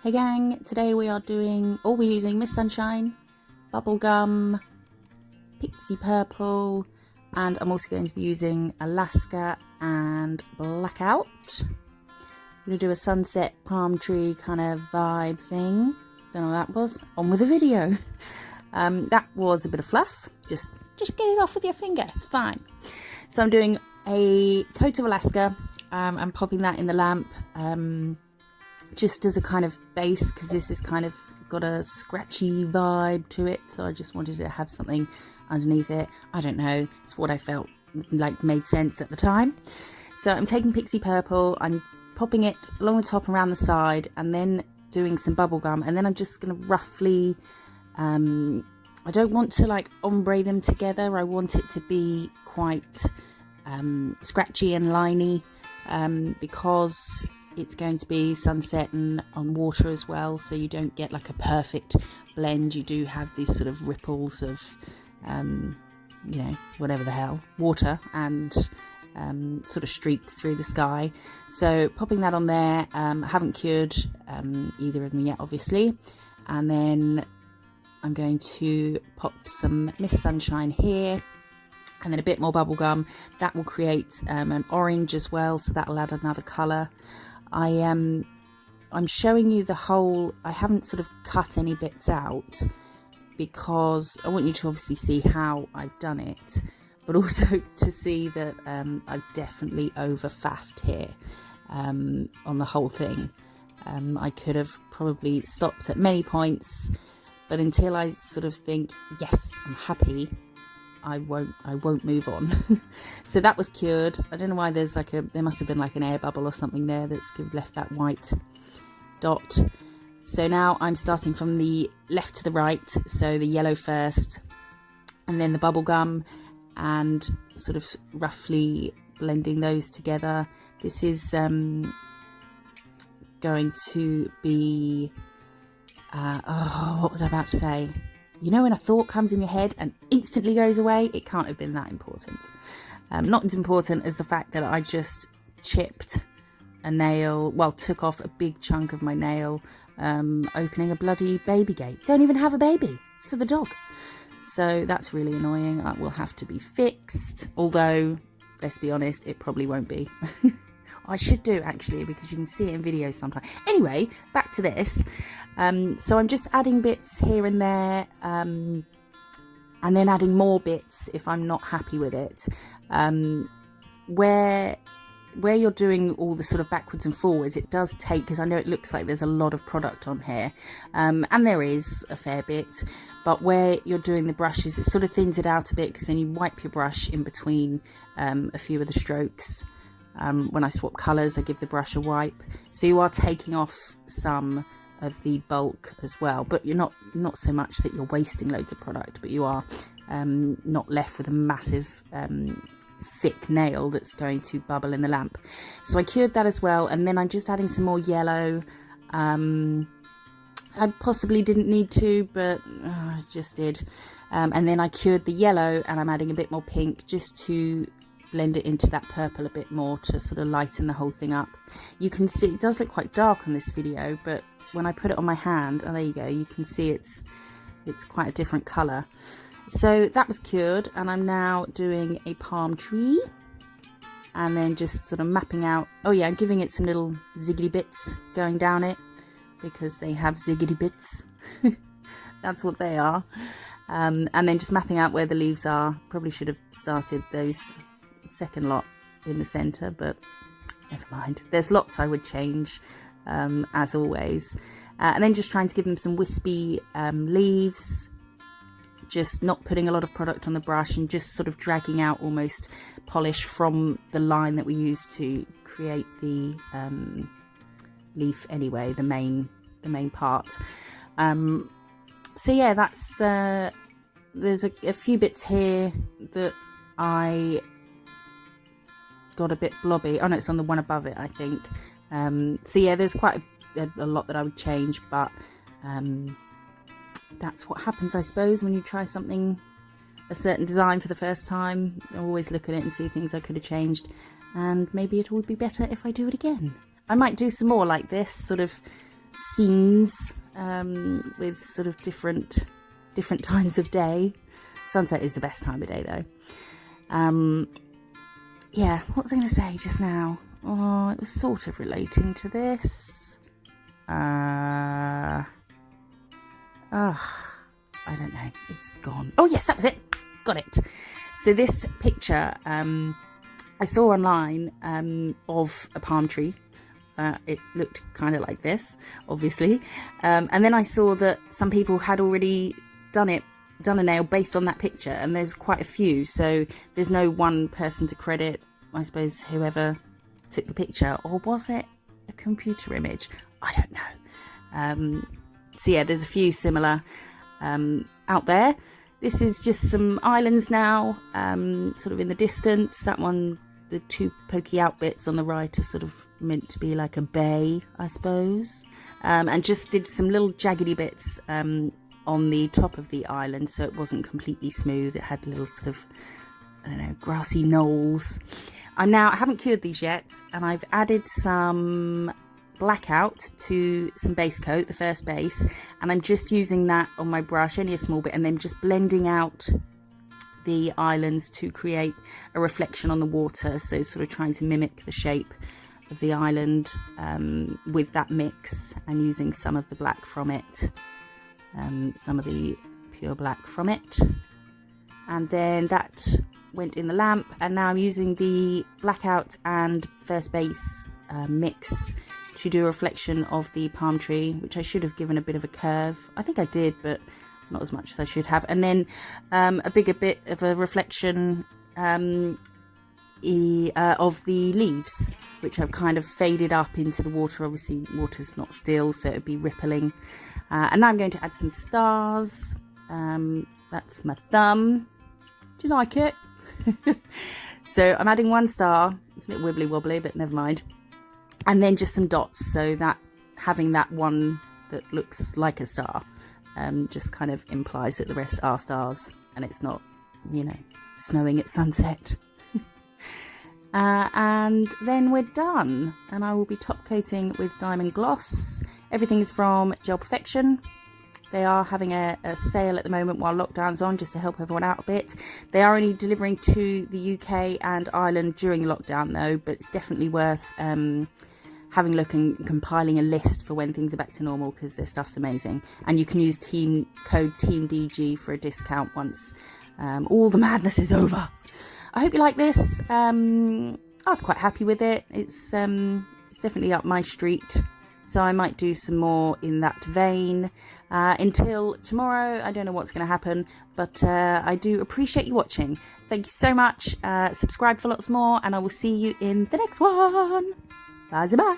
Hey gang, today we're using Miss Sunshine, Bubblegum, Pixie Purple, and I'm also going to be using Alaska and Blackout. I'm going to do a sunset palm tree kind of vibe thing. Don't know what that was. On with the video. That was a bit of fluff. Just get it off with your finger, it's fine. So I'm doing a coat of Alaska. I'm popping that in the lamp. Just as a kind of base, because this is kind of got a scratchy vibe to it, so I just wanted to have something underneath it. I don't know, it's what I felt like made sense at the time. So I'm taking Pixie Purple, I'm popping it along the top and around the side, and then doing some bubblegum, and then I'm just going to roughly I don't want to like ombre them together. I want it to be quite scratchy and liney, because it's going to be sunset and on water as well, so you don't get like a perfect blend. You do have these sort of ripples of you know, whatever the hell, water and sort of streaks through the sky. So popping that on there. I haven't cured either of them yet, obviously, and then I'm going to pop some Miss Sunshine here, and then a bit more bubblegum. That will create an orange as well, so that will add another colour. I'm showing you the whole. I haven't sort of cut any bits out because I want you to obviously see how I've done it, but also to see that I've definitely over faffed here on the whole thing. I could have probably stopped at many points, but until I sort of think, yes, I'm happy, I won't move on. So that was cured. I don't know why there must have been like an air bubble or something there that's left that white dot. So now I'm starting from the left to the right, so the yellow first and then the bubblegum, and sort of roughly blending those together. This is going to be what was I about to say? You know when a thought comes in your head and instantly goes away? It can't have been that important. Not as important as the fact that I just chipped a nail, well, took off a big chunk of my nail, opening a bloody baby gate. Don't even have a baby. It's for the dog. So that's really annoying. That will have to be fixed. Although, let's be honest, it probably won't be. I should do actually, because you can see it in videos sometimes. Anyway, back to this. So I'm just adding bits here and there, and then adding more bits if I'm not happy with it. Where you're doing all the sort of backwards and forwards, it does take, because I know it looks like there's a lot of product on here, and there is a fair bit, but where you're doing the brushes, it sort of thins it out a bit, because then you wipe your brush in between a few of the strokes. When I swap colours, I give the brush a wipe, so you are taking off some of the bulk as well, but you're not so much that you're wasting loads of product, but you are not left with a massive thick nail that's going to bubble in the lamp. So I cured that as well, and then I'm just adding some more yellow. I possibly didn't need to, but I just did. And then I cured the yellow, and I'm adding a bit more pink just to blend it into that purple a bit more, to sort of lighten the whole thing up. You can see it does look quite dark on this video, but when I put it on my hand, oh, there you go, you can see it's quite a different colour. So that was cured, and I'm now doing a palm tree, and then just sort of mapping out. Oh yeah, I'm giving it some little ziggly bits going down it, because they have ziggity bits. That's what they are. And then just mapping out where the leaves are. Probably should have started those second lot in the center, but never mind. There's lots I would change, as always. And then just trying to give them some wispy leaves, just not putting a lot of product on the brush, and just sort of dragging out almost polish from the line that we use to create the leaf anyway, the main part. So yeah, that's there's a few bits here that I got a bit blobby. Oh no, it's on the one above it, I think. So yeah, there's quite a lot that I would change, but that's what happens, I suppose, when you try something, a certain design, for the first time. I always look at it and see things I could have changed, and maybe it would be better if I do it again. I might do some more like this, sort of scenes with sort of different times of day. Sunset is the best time of day though. Yeah, what was I going to say just now? Oh, it was sort of relating to this. I don't know. It's gone. Oh yes, that was it. Got it. So this picture I saw online of a palm tree. It looked kind of like this, obviously. And then I saw that some people had already done a nail based on that picture, and there's quite a few. So there's no one person to credit. I suppose whoever took the picture, or was it a computer image? I don't know. So yeah, there's a few similar out there. This is just some islands now, sort of in the distance. That one, the two pokey out bits on the right are sort of meant to be like a bay, I suppose. And just did some little jaggedy bits on the top of the island, so it wasn't completely smooth. It had little sort of, I don't know, grassy knolls. I haven't cured these yet, and I've added some Blackout to some base coat, the first base, and I'm just using that on my brush, only a small bit, and then just blending out the islands to create a reflection on the water, so sort of trying to mimic the shape of the island with that mix, and using some of the black from it, some of the pure black from it, and then that went in the lamp. And now I'm using the Blackout and first base mix to do a reflection of the palm tree, which I should have given a bit of a curve. I think I did, but not as much as I should have. And then a bigger bit of a reflection of the leaves, which I've kind of faded up into the water. Obviously water's not still, so it'd be rippling. And now I'm going to add some stars. That's my thumb. Do you like it? So I'm adding one star. It's a bit wibbly wobbly, but never mind. And then just some dots, so that having that one that looks like a star just kind of implies that the rest are stars, and it's not, you know, snowing at sunset. And then we're done, and I will be top coating with Diamond Gloss. Everything is from Gel Perfection. They are having a sale at the moment while lockdown's on, just to help everyone out a bit. They are only delivering to the UK and Ireland during the lockdown though, but it's definitely worth having a look and compiling a list for when things are back to normal, because their stuff's amazing. And you can use code TEAMDG for a discount once all the madness is over. I hope you like this. I was quite happy with it. It's definitely up my street, so I might do some more in that vein. Until tomorrow, I don't know what's going to happen, but I do appreciate you watching. Thank you so much. Subscribe for lots more, and I will see you in the next one. Bye-bye.